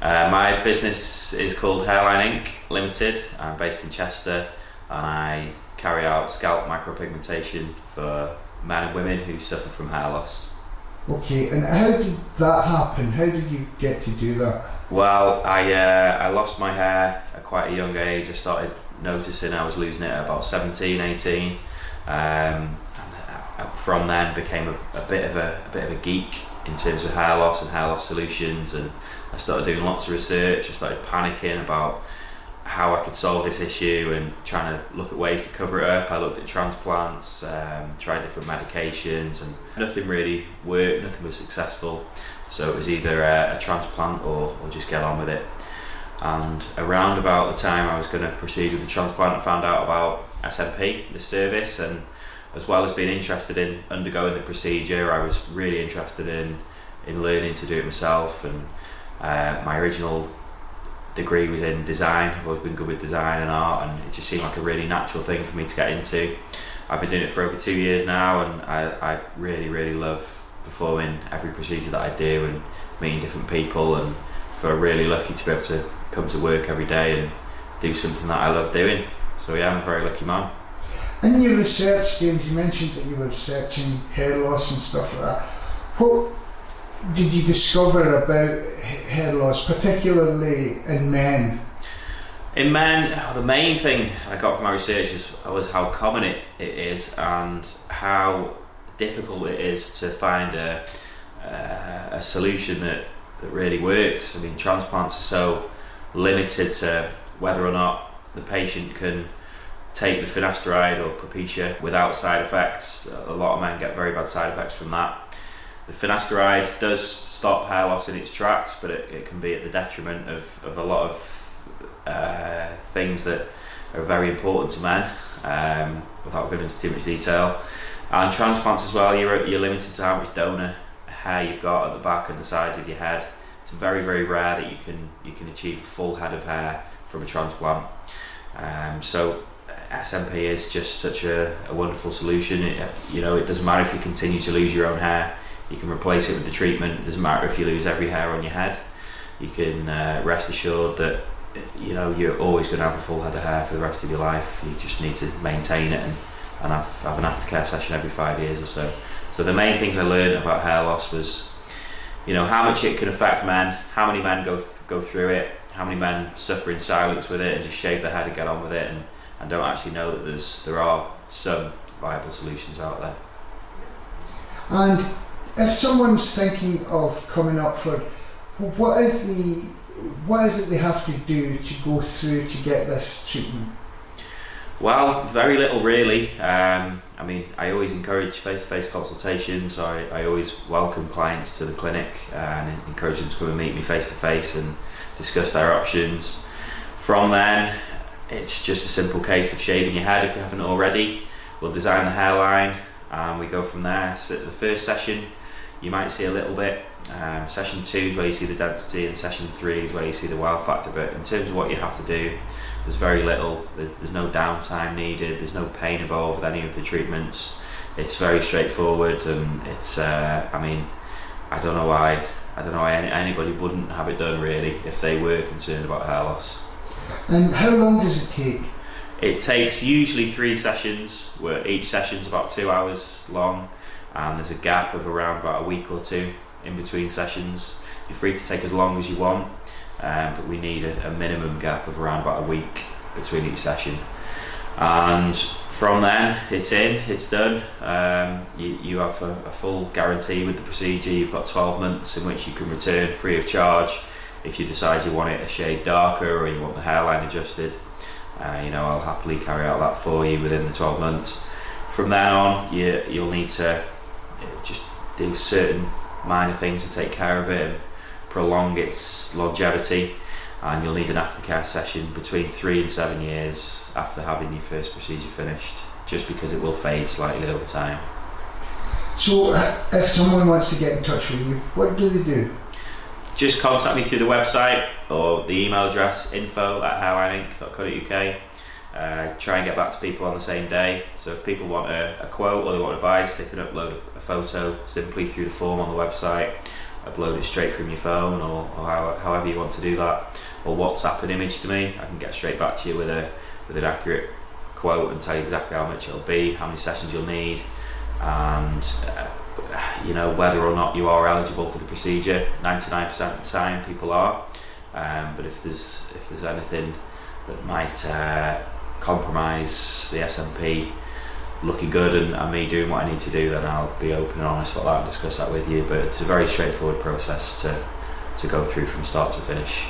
My business is called Hairline Inc. Limited. I'm based in Chester and I carry out scalp micropigmentation for men and women who suffer from hair loss. Okay, and how did that happen? How did you get to do that? Well, I lost my hair at quite a young age. I started noticing I was losing it at about 17, 18. And from then became a bit of a geek in terms of hair loss and hair loss solutions, and I started doing lots of research. I started panicking about how I could solve this issue and trying to look at ways to cover it up. I looked at transplants, tried different medications, and nothing really worked, nothing was successful. So it was either a transplant or just get on with it. And around about the time I was going to proceed with the transplant, I found out about SMP, the service, and as well as being interested in undergoing the procedure, I was really interested in learning to do it myself. And my original degree was in design. I've always been good with design and art, and it just seemed like a really natural thing for me to get into. I've been doing it for over 2 years now, and I really love performing every procedure that I do and meeting different people, and feel really lucky to be able to come to work every day and do something that I love doing. So yeah, I'm a very lucky man. In your research, James, you mentioned that you were researching hair loss and stuff like that. What did you discover about hair loss, particularly in men? In men, the main thing I got from my research was how common it is and how difficult it is to find a solution that really works. I mean, transplants are so limited to whether or not the patient can take the finasteride or Propecia without side effects. A lot of men get very bad side effects from that. The finasteride does stop hair loss in its tracks, but it can be at the detriment of a lot of things that are very important to men, without going into too much detail. And transplants as well, you're limited to how much donor hair you've got at the back and the sides of your head. It's very rare that you can achieve a full head of hair from a transplant. So SMP is just such a wonderful solution. It doesn't matter if you continue to lose your own hair. You can replace it with the treatment. It doesn't matter if you lose every hair on your head. You can rest assured that you're always going to have a full head of hair for the rest of your life. You just need to maintain it and have an aftercare session every 5 years or so. So the main things I learned about hair loss was, how much it can affect men, how many men go through it, how many men suffer in silence with it and just shave their head and get on with it, and don't actually know that there are some viable solutions out there. And if someone's thinking of coming up for, what is it they have to do to go through to get this treatment? Well, very little really. I always encourage face-to-face consultations. I always welcome clients to the clinic and encourage them to come and meet me face-to-face and discuss their options. From then, it's just a simple case of shaving your head if you haven't already. We'll design the hairline and we go from there. So the first session, you might see a little bit. Session 2 is where you see the density, and session 3 is where you see the wow factor. But in terms of what you have to do, there's very little. There's no downtime needed. There's no pain involved with any of the treatments. It's very straightforward, and it's. I don't know why anybody wouldn't have it done really if they were concerned about hair loss. And how long does it take? It takes usually 3 sessions, where each session's about 2 hours long, and there's a gap of around about a week or 2 in between sessions. You're free to take as long as you want, but we need a minimum gap of around about a week between each session. And from then, it's done. You have a full guarantee with the procedure. You've got 12 months in which you can return free of charge. If you decide you want it a shade darker or you want the hairline adjusted, I'll happily carry out that for you within the 12 months. From then on, you'll need to just do certain minor things to take care of it and prolong its longevity, and you'll need an aftercare session between 3 and 7 years after having your first procedure finished, just because it will fade slightly over time. So if someone wants to get in touch with you, what do they do? Just contact me through the website or the email address info@hairlineinc.co.uk. Try and get back to people on the same day. So if people want a quote or they want advice, they can upload a photo simply through the form on the website, upload it straight from your phone, or however you want to do that, or WhatsApp an image to me. I can get straight back to you with an accurate quote and tell you exactly how much it'll be, how many sessions you'll need, and you know, whether or not you are eligible for the procedure. 99% of the time people are, but if there's anything that might compromise the SMP looking good and me doing what I need to do, then I'll be open and honest about that and discuss that with you. But it's a very straightforward process to go through from start to finish.